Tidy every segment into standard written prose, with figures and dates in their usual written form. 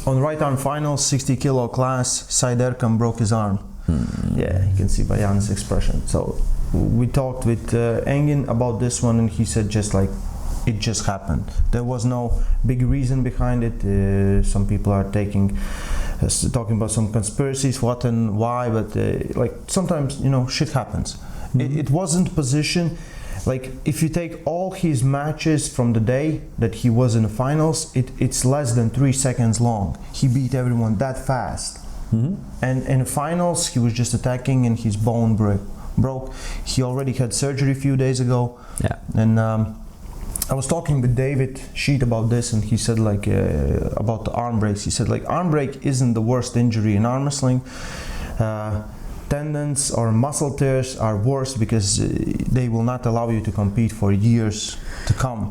On right arm final, 60 kilo class, side Erkam broke his arm. Yeah, you can see by Janis' expression. So we talked with Engin about this one, and he said just like it just happened. There was no big reason behind it. Some people are talking about some conspiracies, what and why, but like sometimes, you know, shit happens. It wasn't position. Like if you take all his matches from the day that he was in the finals, it's less than 3 seconds long. He beat everyone that fast. And in the finals, he was just attacking and his bone broke. He already had surgery a few days ago. Yeah. And I was talking with David Sheet about this, and he said like about the arm breaks. He said like arm break isn't the worst injury in arm wrestling. Tendons or muscle tears are worse because they will not allow you to compete for years to come.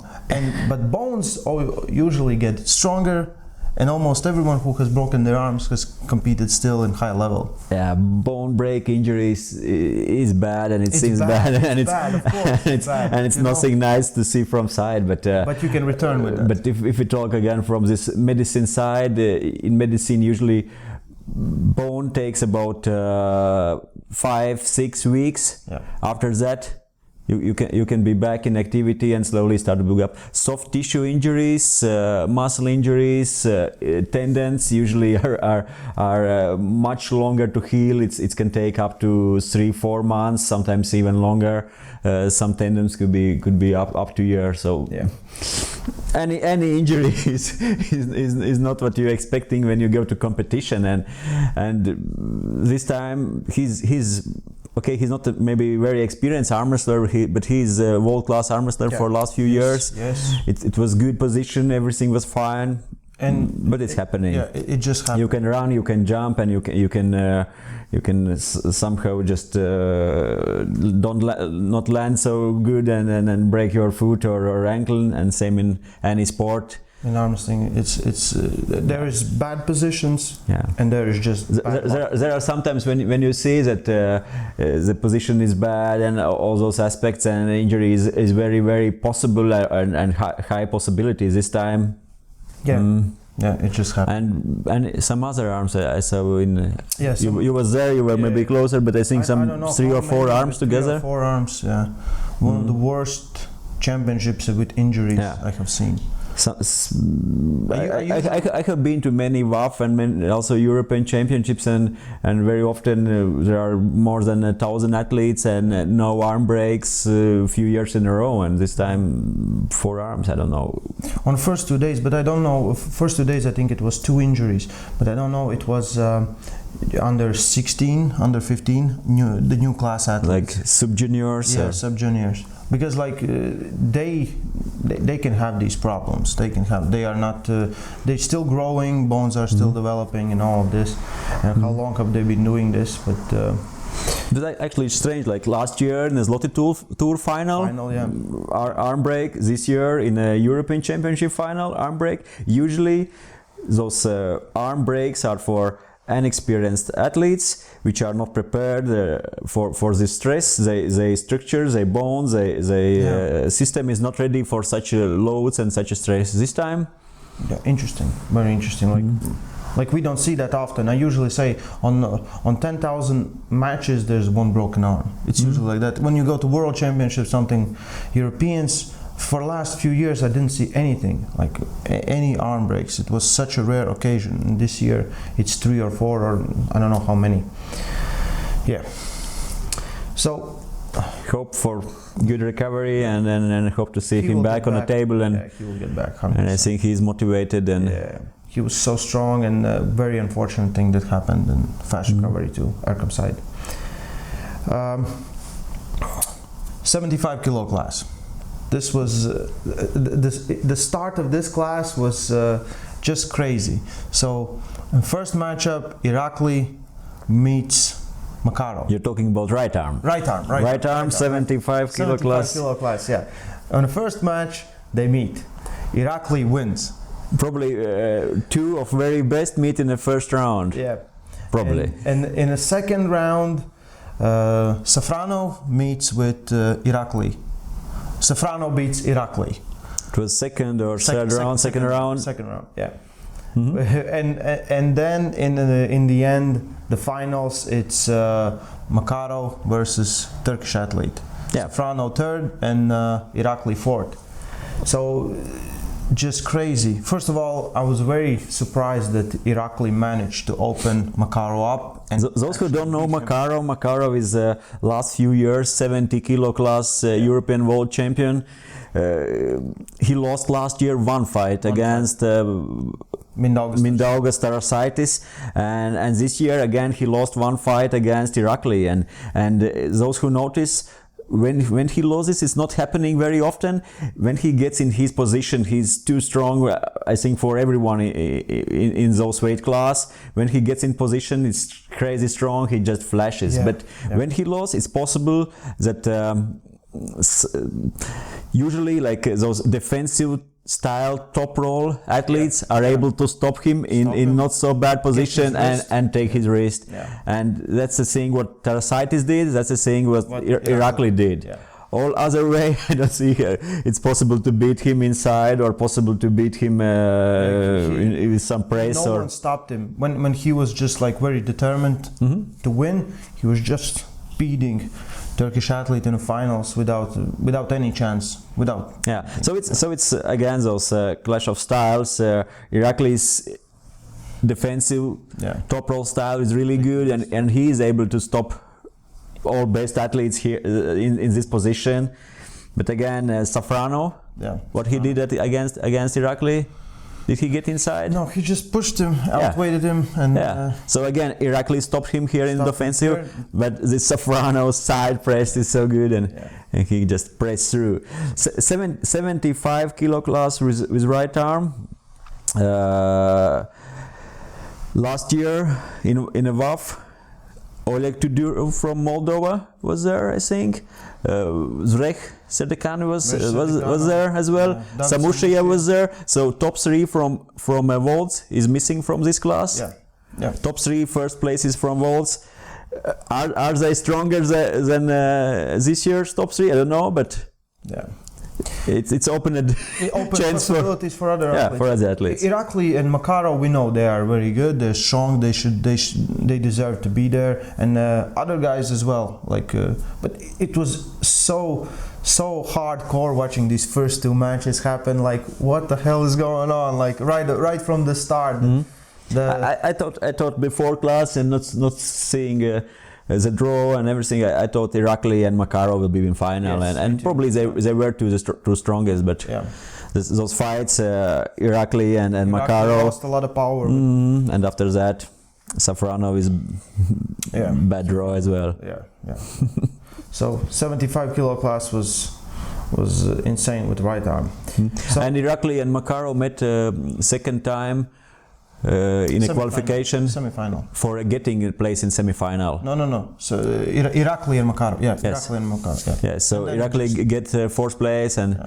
But bones usually get stronger, and almost everyone who has broken their arms has competed still in high level. Yeah, bone break injuries is bad, and it seems bad, and it's bad, of course, and it's nothing nice to see from side. But you can return with it. But if we talk again from this medicine side, in medicine usually bone takes about 5-6 weeks. Yeah. After that, you can be back in activity and slowly start to build up. Soft tissue injuries, muscle injuries, tendons usually are much longer to heal. It can take up to 3-4 months, sometimes even longer. Some tendons could be up to a year. So yeah. Any injury is not what you're expecting when you go to competition, and this time he's okay. He's not maybe very experienced arm wrestler, but he's a world-class arm wrestler for the last few years. Yes, it was good position, everything was fine. But it's happening. Yeah, it just happened. You can run, you can jump, and you can somehow just not land so good and break your foot or ankle. And same in any sport. In arm wrestling, there is bad positions, and there is just there are sometimes when you see that the position is bad and all those aspects, and injury is very, very possible and high possibilities this time. Yeah, it just happened. And some other arms I saw in. You was there. You were maybe closer, but I think some 3 or 4 arms together. 3 or 4 arms. Yeah, one of the worst championships with injuries I have seen. I have been to many WAF and also European Championships, and very often there are more than 1,000 athletes and no arm breaks a few years in a row, and this time 4 arms. I don't know. On first 2 days, but I don't know. First 2 days I think it was 2 injuries, but I don't know. It was under 16, under 15, the new class athletes. Like sub-juniors? Yeah, sub-juniors. Because like they can have these problems. They are not. They're still growing. Bones are still developing, and all of this. And how long have they been doing this? But actually, it's strange. Like last year in the Zloty Tour final, arm break. This year in a European Championship final, arm break. Usually, those arm breaks are for inexperienced athletes which are not prepared for this stress. They structure, their bones, their system is not ready for such loads and such a stress this time. Yeah, interesting, very interesting. Like we don't see that often. I usually say on 10,000 matches there's 1 broken arm. It's usually like that. When you go to World Championships, something Europeans. For the last few years I didn't see anything, like any arm breaks. It was such a rare occasion. And this year it's 3 or 4 or I don't know how many. Yeah. So hope for good recovery and hope to see him back on the table, and he will get back 100%. And I think he's motivated, and he was so strong, and a very unfortunate thing that happened, and fast recovery to Erkam side. 75 kilo class. This was the start of this class was just crazy. So, first matchup, Irakli meets Makarov. You're talking about right arm. Right arm, 75 kilo class. 75 kilo class, yeah. On the first match, they meet. Irakli wins. Probably 2 of very best meet in the first round. Yeah. Probably. And in the second round, Safranov meets with Irakli. Safranov beats Irakli. It was second or third round, second round. Second round, yeah. and then in the end, the finals, it's Makarov versus Turkish athlete. Yeah. Safronov third and Irakli fourth. So just crazy. First of all, I was very surprised that Irakli managed to open Makarov up. And those who don't know Makarov is last few years 70 kilo class European world champion. He lost last year one fight against Mindaugas Tarasaitis, and this year again he lost one fight against Irakli. And those who notice, when he loses, it's not happening very often. When he gets in his position, he's too strong, I think, for everyone in those weight class. When he gets in position, it's crazy strong, he just flashes. But when he loses, it's possible that usually like those defensive style top roll athletes are able to stop him in not so bad position and take his wrist. And that's the thing what Tarasaitis did, that's the thing what Irakli did. All other way, I don't see it's possible to beat him inside or possible to beat him with some press. No one stopped him. When he was just like very determined to win, he was just beating Turkish athlete in the finals without any chance. So it's again those clash of styles. Irakli's defensive top roll style is really good, and he is able to stop all best athletes here in this position. But again, Safronov, what he did against Irakli. Did he get inside? No, he just pushed him, outweighted him, and so again, Irakli stopped him here in the offensive, but this Safronov side press is so good, and he just pressed through. 75 kilo class with right arm. Last year in a WAF, Oleg Tudorov from Moldova was there, I think. Zrech Serdekan was there as well. Samushayev was there. So top three from Volts is missing from this class. Top three first places from Volts. Are they stronger than this year's top three? I don't know, but it's opened chance possibilities for other athletes. For other athletes. Irakli and Makarov, we know they are very good. They're strong. They deserve to be there, and other guys as well. But it was so hardcore watching these first two matches happen. Like, what the hell is going on? Like right from the start. I thought before class and not seeing. The draw and everything, I thought Irakli and Makarov will be in final, and probably they were two strongest. But those fights, Irakli and Makarov lost a lot of power. And after that, Safronov is bad draw as well. So 75 kilo class was insane with right arm. So, and Irakli and Makarov met second time. In a qualification semi-final for getting a place in semi-final. No. So Irakli and Makarov. Irakli and Makarov. So Irakli get fourth place and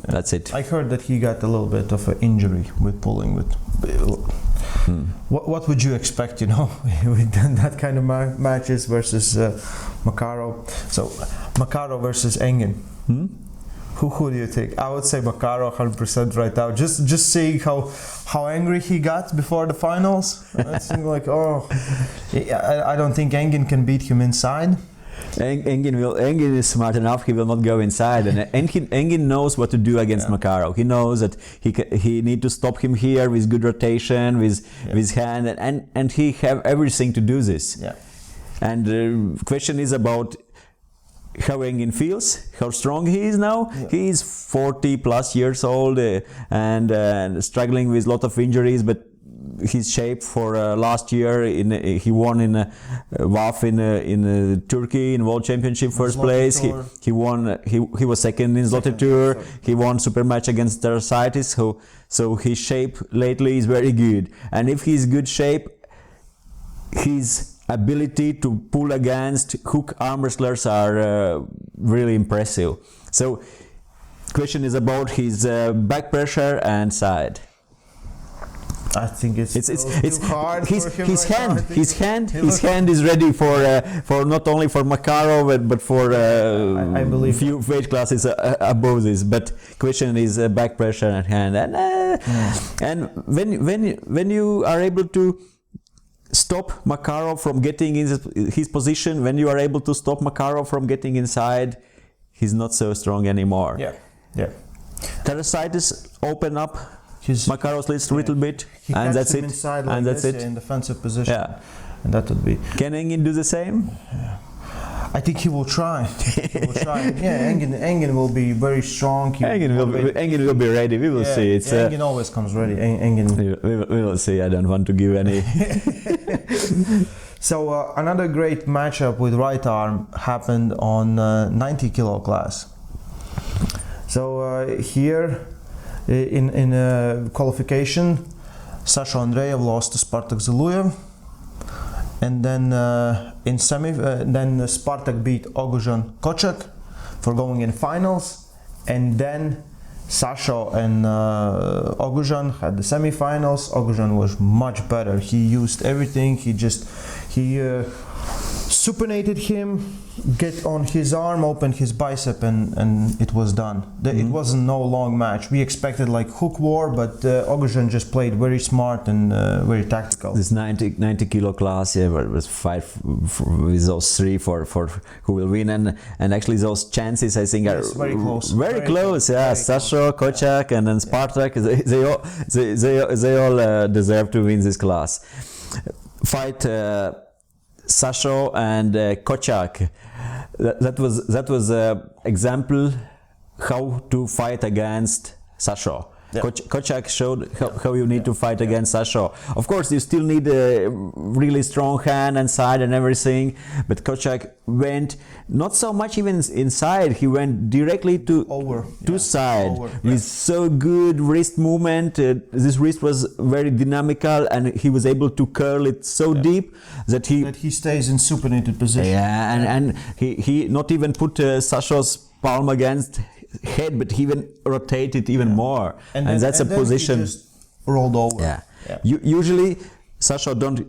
that's it. I heard that he got a little bit of an injury with pulling. What would you expect, with that kind of matches versus Makarov? So Makarov versus Engin. Who do you think? I would say Makarov 100% right now. Just seeing how angry he got before the finals. It seemed like, I don't think Engin can beat him inside. Engin is smart enough. He will not go inside, and Engin knows what to do against Makarov. He knows that he need to stop him here with good rotation, with his hand, and he have everything to do this. And the question is about how Engin feels, how strong he is now. He is 40 plus years old and struggling with a lot of injuries, but his shape for last year he won in WAF in Turkey in World Championship first place. He won. He was second in Zloty Tour. He won super match against Tarasaitis. So his shape lately is very good, and if he's good shape, his ability to pull against hook arm wrestlers are really impressive. So question is about his back pressure and side. I think it's too hard for him. His hand is ready for not only for Makarov but for I believe few weight classes above this. But question is back pressure and hand, and And when you are able to stop Makarov from getting in his position, when you are able to stop Makarov from getting inside, he's not so strong anymore. Yeah. Tarasitis open up Makarov's list a little bit, He and that's him it. inside like and that's this, it. in defensive position. Yeah. And that would be. Can Engin do the same? I think he will try. Yeah, Engin will be very strong. Engin will be ready. We will see. It's Engin always comes ready. Engin. We will see. I don't want to give any. So another great matchup with right arm happened on 90 kilo class. So here in qualification, Sasho Andreev lost to Spartak Zeluyev. And then in then Spartak beat Oguzhan Kochak for going in finals, and then Sasho and Oguzhan had the semi-finals. Oguzhan was much better. He used everything. He supinated him, get on his arm, opened his bicep, and it was done. It wasn't no long match. We expected like hook war, but Oguzhan just played very smart and very tactical. This 90 kilo class, yeah, it was five with those three for who will win, and actually those chances I think are very close. Very close. Yeah, Sasho, Kochak, and then Spartak. They all deserve to win this class. Fight. Sasho and Kochak. That was an example how to fight against Sasho. Yeah. Kochak showed how you need to fight against Sasho. Of course, you still need a really strong hand and side and everything, but Kochak went not so much even inside. He went directly to side with so good wrist movement. This wrist was very dynamical, and he was able to curl it so deep that he stays in supinated position. Yeah, and he not even put Sasho's palm against head, but he even rotated even more, and that's a position. He just rolled over. Yeah. Usually Sasho don't.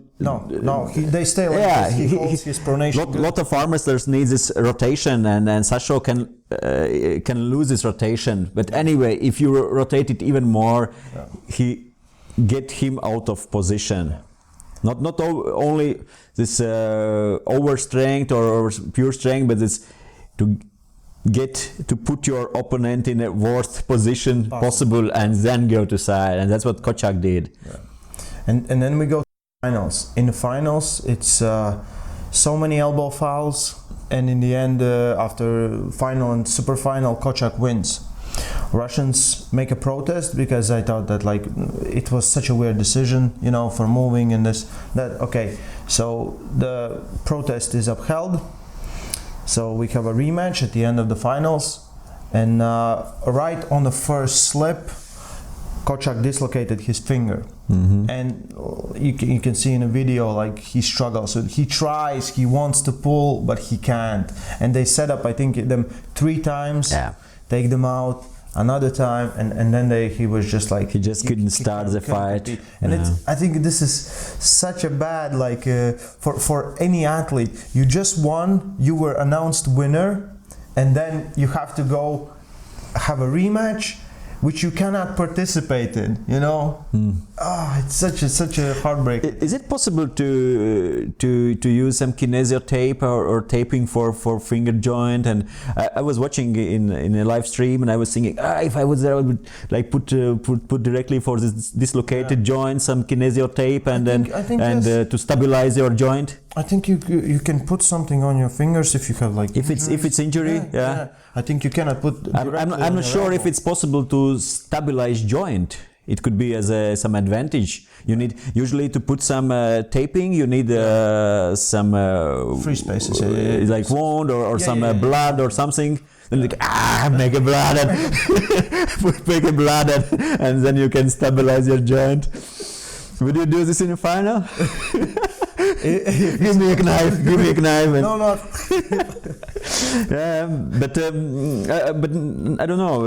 They stay like this. He holds his pronation. Lot of arm wrestlers need this rotation, and Sasho can lose this rotation. But anyway, if you rotate it even more, he get him out of position. Not only this over strength or pure strength, but it's to put your opponent in a worst position possible and then go to side, and that's what Kochak did. And then we go to finals. In the finals, it's so many elbow fouls, and in the end, after final and super final, Kochak wins. Russians make a protest because I thought that like it was such a weird decision, for moving and that. Okay, so the protest is upheld. So we have a rematch at the end of the finals, and right on the first slip, Kochak dislocated his finger, and you can see in a video like he struggles. So he tries, he wants to pull, but he can't. And they set up, I think, them 3 times, take them out, another time, and then he was just like he couldn't start the fight. And I think this is such a bad for any athlete. You just won, you were announced winner, and then you have to go have a rematch which you cannot participate in, it's such a heartbreak. Is it possible to use some kinesio tape or taping for finger joint? And I was watching in a live stream, and I was thinking, if I was there, I would like put directly for this dislocated joint some kinesio tape, and to stabilize your joint. I think you can put something on your fingers if you have if it's injury. Yeah. I think you cannot put. I'm not sure if it's possible to stabilize joint. It could be as some advantage. You need usually to put some taping. You need some free spaces, like wound or some blood or something. Then make a blood and then you can stabilize your joint. Would you do this in the final? Give me a knife. And no. But I don't know.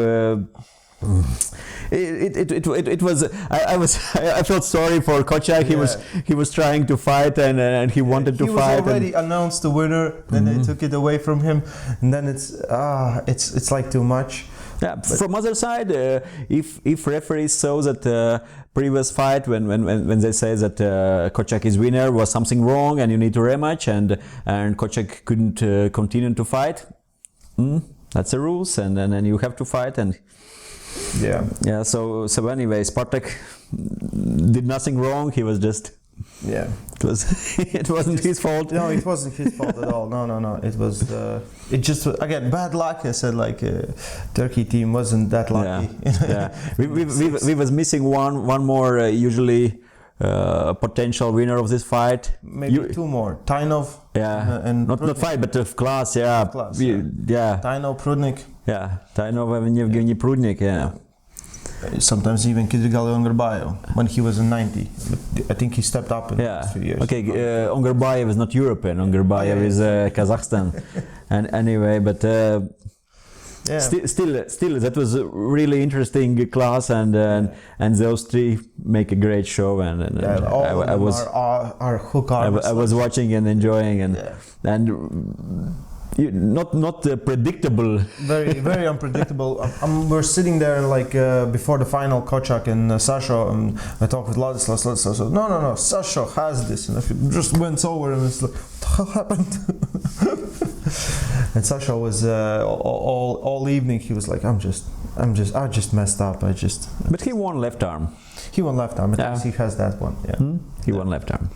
It was. I felt sorry for Kochak. He was trying to fight and he wanted to fight. He was already announced the winner. Then they took it away from him, and then it's like too much. Yeah, from other side, if referees saw that previous fight when they say that Kocak is winner was something wrong and you need to rematch and Kocak couldn't continue to fight, that's the rules and then you have to fight and yeah. So anyway, Spartak did nothing wrong. He was just it wasn't his fault. No, it wasn't his fault at all. No. It was it just again bad luck. I said like Turkey team wasn't that lucky. We was missing one more usually potential winner of this fight. Maybe two more. Tainov. And not fight but of class. Tainov, Prudnik. Yeah, Tainov and Evgeny Prudnik. Yeah. Sometimes even Kidrigali Ongarbayev when he was in 90. But I think he stepped up in the last few years. Okay, Ongarbayev is not European. Ongarbayev is Kazakhstan. And anyway, but still, that was a really interesting class, and those three make a great show. And I was our hook arms. I was watching and enjoying, and not predictable. Very unpredictable. We're sitting there like before the final, Kocak and Sasho, and I talked with Ladislas. No, Sasho has this, and I just went over and it's like, what happened? And Sasho was all evening. He was like, I just messed up. But he won left arm. He won left arm. At least he has that one. Yeah. He won left arm.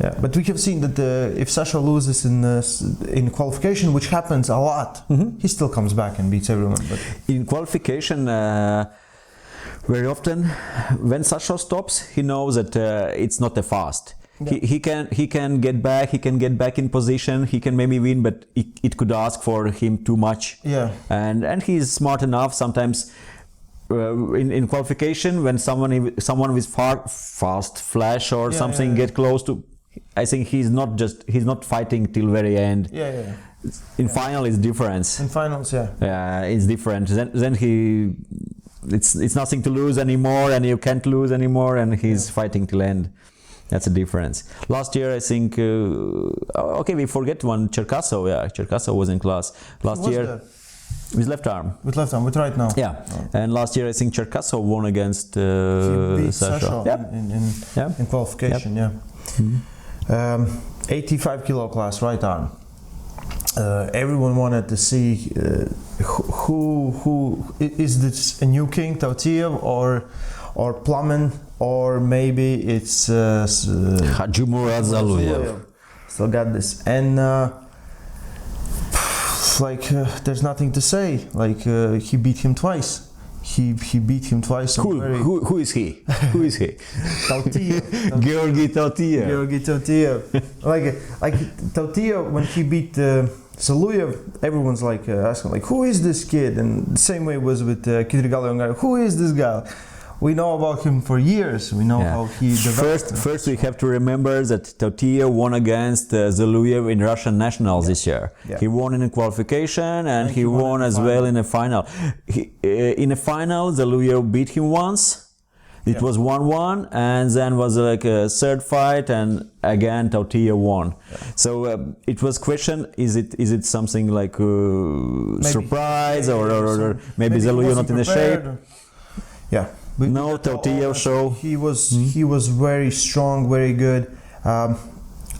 Yeah, but we have seen that if Sasha loses in qualification, which happens a lot, he still comes back and beats everyone. But in qualification, very often, when Sasha stops, he knows that it's not a fast. Yeah. He can get back in position. He can maybe win, but it could ask for him too much. Yeah, and he's smart enough sometimes. In qualification, when someone with fast flash or something get close to, I think he's not fighting till very end. In final, it's different. In finals, it's different. Then it's nothing to lose anymore, and you can't lose anymore, and he's fighting till end. That's a difference. Last year, I think. We forget one. Cherkasov. Yeah, Cherkasov was in class last year. There? With left arm. With right now. Yeah. And last year I think Cherkasov won against Sasho in qualification. Yeah. 85 kilo class, right arm. Everyone wanted to see who is this a new king, Tautiev or Plamen, or maybe it's Hajimurat Zaluyev. Still got this, and there's nothing to say. He beat him twice. He beat him twice. Who is he? Who is he? Tautiev. Georgi Tautiev. Georgi Tautiev. like Tautiev, when he beat Zaluyev, everyone's asking who is this kid? And the same way was with Kidrigali. Who is this guy? We know about him for years. We know how he developed. First, we have to remember that Tautiev won against Zaluyev in Russian Nationals this year. Yeah. He won in a qualification and he won as well in a final. In a final, Zaluyev beat him once. It was 1-1, and then was like a third fight, and again Tautiev won. Yeah. So it was question: is it something like surprise, or maybe Zaluyev not in the shape? Yeah. No, Tautiev show. He was very strong, very good.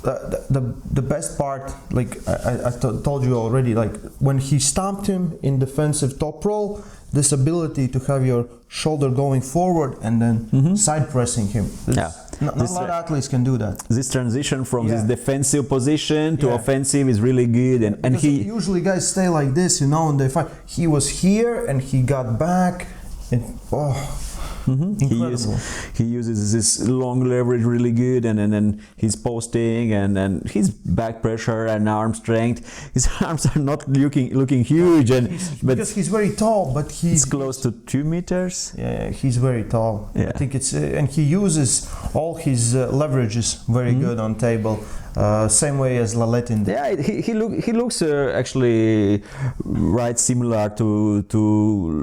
The best part, I told you already, when he stopped him in defensive top roll, this ability to have your shoulder going forward and then side pressing him. Not a lot of athletes can do that. This transition from this defensive position to offensive is really good, and he usually guys stay like this, and they fight. He was here and he got back, and incredible. He uses this long leverage really good, and his posting and his back pressure and arm strength. His arms are not looking huge, because he's very tall, but he's close to 2 meters. Yeah, he's very tall. Yeah. I think it's and he uses all his leverages very good on table. Same way as Laletin. Yeah, he looks actually right similar to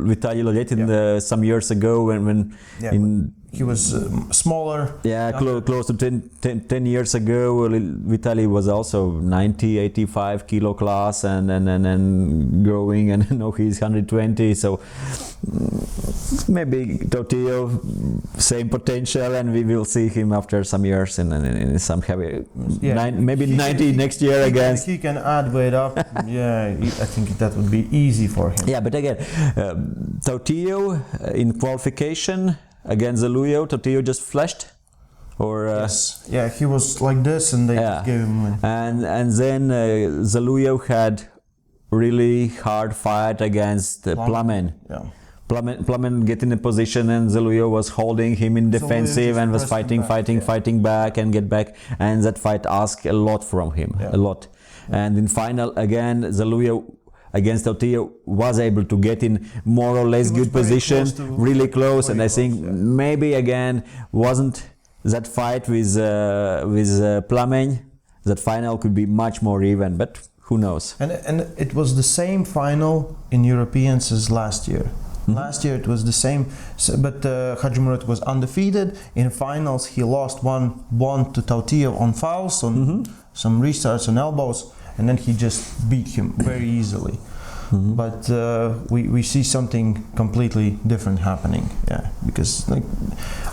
Vitaly Laletin some years ago when He was smaller. Yeah, close to 10 years ago, Vitaly was also 90, 85 kilo class and growing, and now he's 120. So maybe Totio, same potential, and we will see him after some years in some heavy, maybe 90 next year again. He can add weight up. Yeah, I think that would be easy for him. Yeah, but again, Totio in qualification against Zaluyo, Totio just flashed, or yes, yeah, he was like this, and they just gave him win. And then Zaluyo had really hard fight against Plamen. Yeah. Plamen get in a position, and Zaluyo was holding him in defensive and was fighting back and get back, and that fight asked a lot from him, a lot. And in final again, Zaluyo against Totio was able to get in more or less good position, really close, and I think maybe again wasn't that fight with Plamen, that final could be much more even, but who knows. And it was the same final in Europeans as last year. Last year it was the same, but Hadjimurat was undefeated. In finals he lost 1-1 to Totio on fouls, on some restarts on elbows, and then he just beat him very easily. But we see something completely different happening, because like,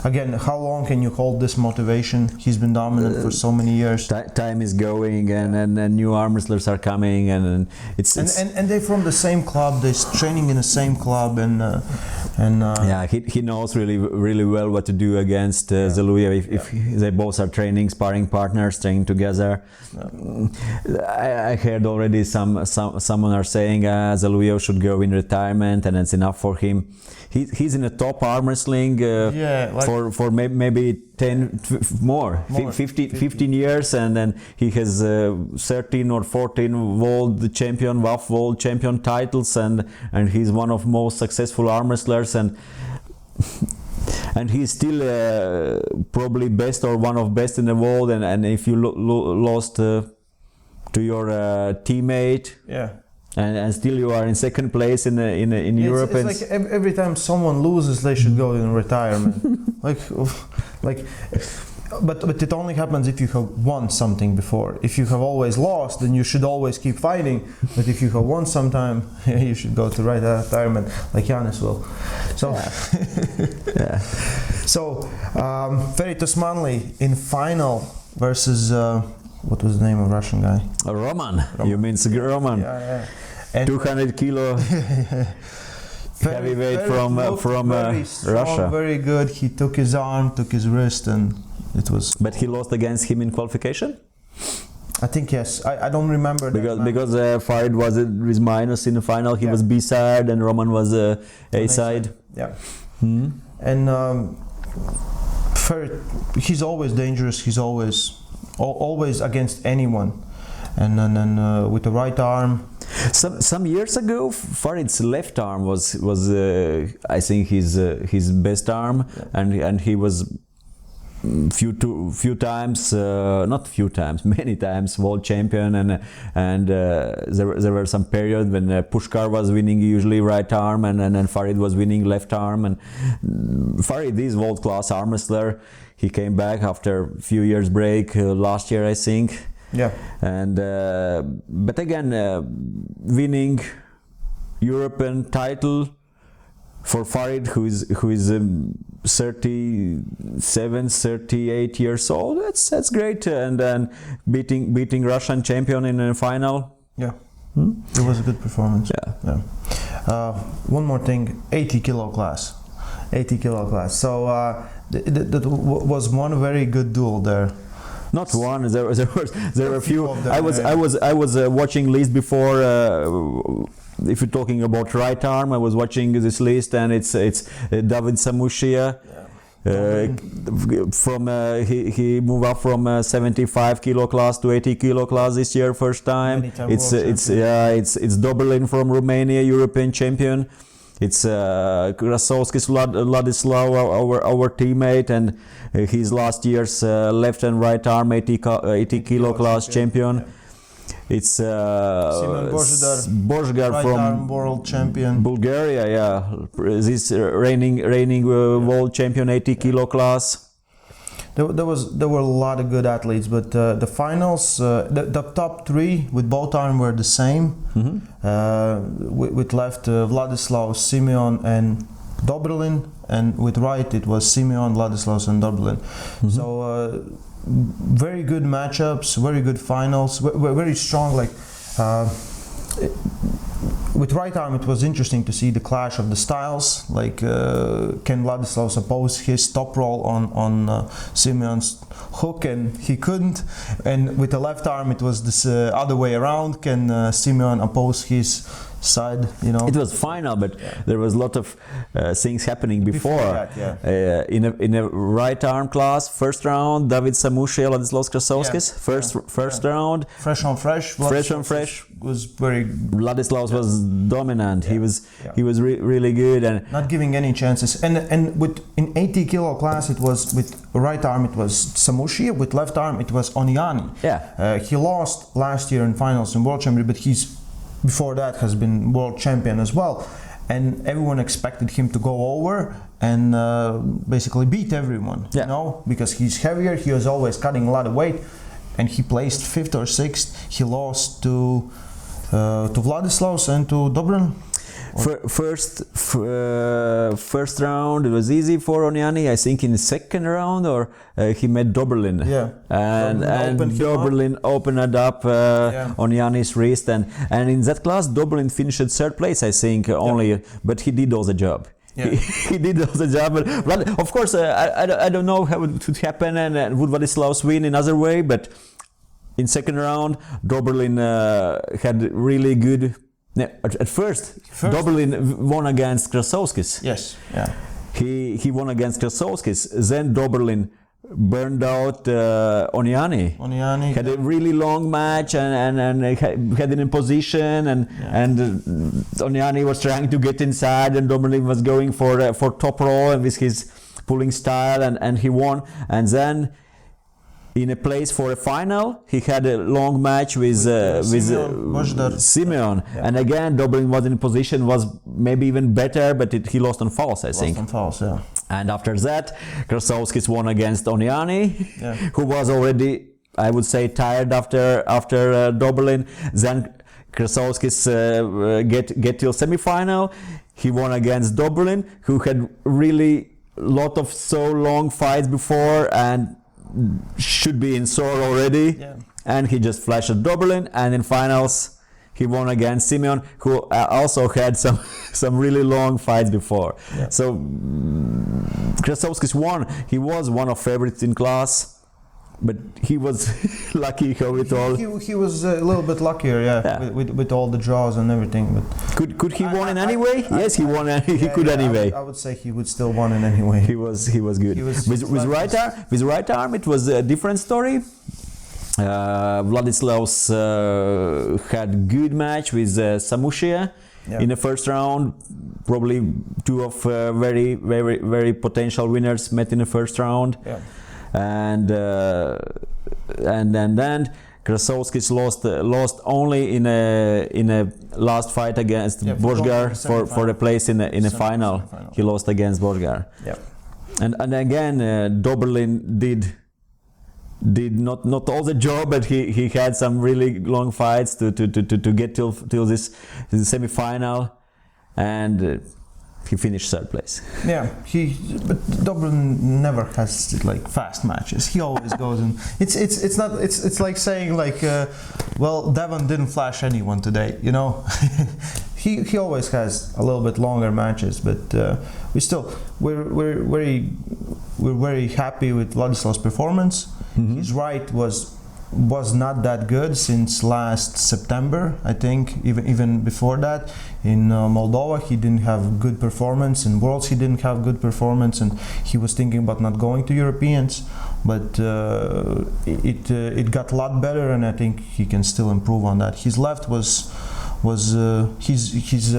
again, how long can you hold this motivation? He's been dominant for so many years. Time is going, and new arm wrestlers are coming, and it's and they're from the same club. They're training in the same club, and he knows really well what to do against Zaluyo if they both are training, sparring partners, training together. I heard already someone are saying Zaluyo should go in retirement, and it's enough for him. He's in a top arm wrestling for maybe 15 years, and then he has 13 or 14 world champion, WAF world champion titles, and he's one of most successful arm wrestlers, and he's still probably best or one of best in the world, and if you lost to your teammate, and still you are in second place in Europe. It's like every time someone loses, they should go in retirement. But it only happens if you have won something before. If you have always lost, then you should always keep fighting. But if you have won sometime, you should go to retirement, like Janis will. So, So, Ferit Osmanli in final versus what was the name of Russian guy? Roman. You mean Roman? Yeah. 200 kilo heavyweight from Russia. Very good. He took his arm, took his wrist, and it was. But he lost against him in qualification? I think yes. I don't remember because Farid was with minus in the final. He was B side, and Roman was A side. Yeah. And Ferit, he's always dangerous. He's always against anyone, and then with the right arm. Some years ago, Farid's left arm was I think his best arm, and he was many times world champion, and there were some period when Pushkar was winning usually right arm, and Farid was winning left arm, and Farid is world class arm wrestler. He came back after a few years break last year, I think. Yeah. And but again, winning European title for Farid, who is 37, 38 years old. That's great, and then beating Russian champion in a final. Yeah. It was a good performance. Yeah. One more thing, 80 kilo class. So that was one very good duel there. Not one. There were a few. I was watching list before. If you're talking about right arm, I was watching this list, and it's David Samushia. He moved up from 75 kilo class to 80 kilo class this year, first time. It's Dobelin from Romania, European champion. It's Krasovskis Vladislav, our teammate, and his last year's left and right arm 80 kilo class champion. It's Simeon Božgar right from arm world champion. Bulgaria, yeah. This reigning world champion 80 kilo class. There were a lot of good athletes, but the finals, the top three with both arms were the same. With left Vladislav, Simeon, and Dobrlin, and with right it was Simeon, Vladislav, and Dobrlin. So very good matchups, very good finals, very strong. Like with right arm, it was interesting to see the clash of the styles. Like can Vladislav oppose his top roll on Simeon's hook, and he couldn't. And with the left arm, it was this other way around. Can Simeon oppose his side? You know, it was final, but there was a lot of things happening before that, in a right arm class. First round, David Samushia, Ladislaus Krasovskis. First round, fresh on fresh. Was very. Vladislav was dominant. He was really good and not giving any chances. And with in 80 kilo class, it was with right arm it was Samushia. With left arm it was Oniani. He lost last year in finals in World Championship, but he's before that has been world champion as well, and everyone expected him to go over and basically beat everyone, you know, because he's heavier. He was always cutting a lot of weight, and he placed 5th or 6th. He lost to Vladislav and to Dobrin. First round it was easy for Oniani. I think in the second round or he met Dobrlin. And Dobrlin opened it up Oniani's wrist, and in that class Dobrlin finished 3rd place, I think, only, but he did all the job. He did all the job, but of course I don't know how it would happen, and would Vladislav win in other way, but in second round Dobrlin had really good. At first Dobrlin won against Krasovskis. He won against Krasovskis. Then Dobrlin burned out Oniani. Had a really long match and had it in position, and Oniani was trying to get inside, and Dobrlin was going for top roll and with his pulling style, and he won. And then in a place for a final, he had a long match with Simeon, and again Dobrlin was in position, was maybe even better, but he lost on falls, I think. On falls, And after that, Krasovskis won against Oniani, who was already, I would say, tired after Dobrlin. Then Krasovskis get till semi-final. He won against Dobrlin, who had really lot of so long fights before and should be in sore already, and he just flashed at Dobrlin, and in finals he won against Simeon, who also had some really long fights before. So Krasovskis won. He was one of favorites in class, but he was lucky how it all. He was a little bit luckier, with all the draws and everything. But could he won in any way? Yes, he won. He could anyway. I would say he would still won in any way. He was good. With right arm, it was a different story. Vladislav's had good match with Samushia in the first round. Probably two of very potential winners met in the first round. And then Krasovskis lost only in a last fight against Božgar for a place in a final. He lost against Božgar. And again Dobrlin did not all the job, but he had some really long fights to get till this semi-final, and he finished 3rd place. But Dobrlin never has like fast matches. He always goes in. It's like saying like, well, Devon didn't flash anyone today, you know. He always has a little bit longer matches, but we're very happy with Vladislav's performance. His right was not that good since last September, I think. Even before that, in Moldova he didn't have good performance. In Worlds he didn't have good performance, and he was thinking about not going to Europeans. But it got a lot better, and I think he can still improve on that. His left was he's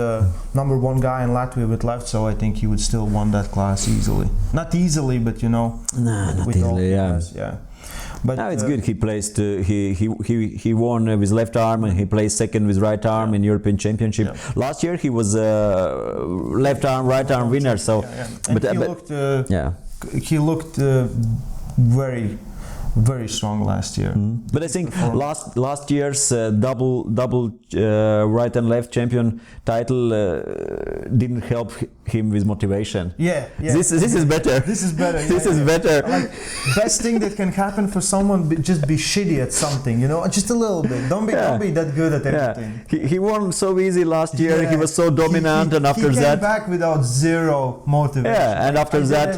number 1 guy in Latvia with left, so I think he would still won that class easily. Not easily, but you know, not easily, But no, it's good. He placed. He won with left arm, and he placed second with right arm in European Championship. Yeah. Last year he was left arm, right arm winner. So, And he looked very strong last year. But I think last year's double right and left champion title didn't help him with motivation. Yeah. This is better. This is better. This is better. Like, best thing that can happen for someone, just be shitty at something, you know, just a little bit. Don't be that good at everything. He won so easy last year. He was so dominant, and after he that, came back without zero motivation. Yeah, and after that,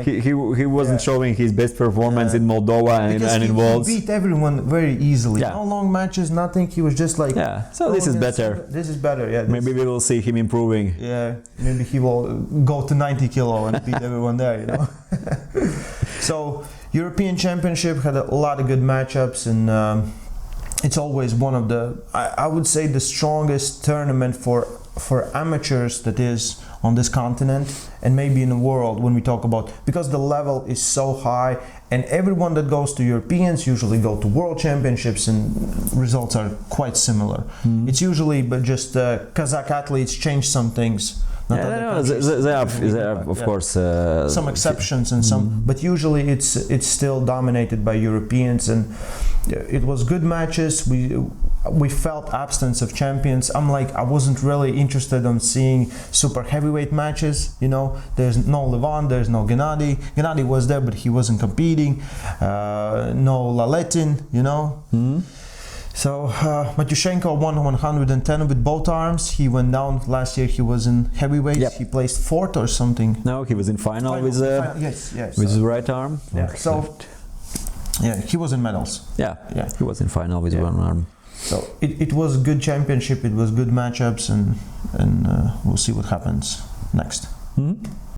he wasn't showing his best performance in Moldova and in Worlds. He beat everyone very easily. No long matches, nothing. He was just like. Yeah. So this is better. This is better. Yeah. Maybe we will see him improving. Yeah. Maybe he will go to 90 kilo and beat everyone there. You know. So European Championship had a lot of good matchups, and it's always one of the, I would say, the strongest tournament for amateurs that is on this continent and maybe in the world, when we talk about, because the level is so high, and everyone that goes to Europeans usually go to World Championships, and results are quite similar. It's usually, but just Kazakh athletes change some things. There are of course some exceptions and some, but usually it's still dominated by Europeans, and it was good matches. We felt absence of champions. I wasn't really interested in seeing super heavyweight matches. You know, there's no Levan, there's no Gennady. Gennady was there, but he wasn't competing. No Laletin, you know. So Matyushenko won 110 with both arms. He went down last year. He was in heavyweight. He placed fourth or something. No, he was in final with his right arm. Yeah. So he was in medals. Yeah. He was in final with one arm. So it was a good championship. It was good matchups, and we'll see what happens next.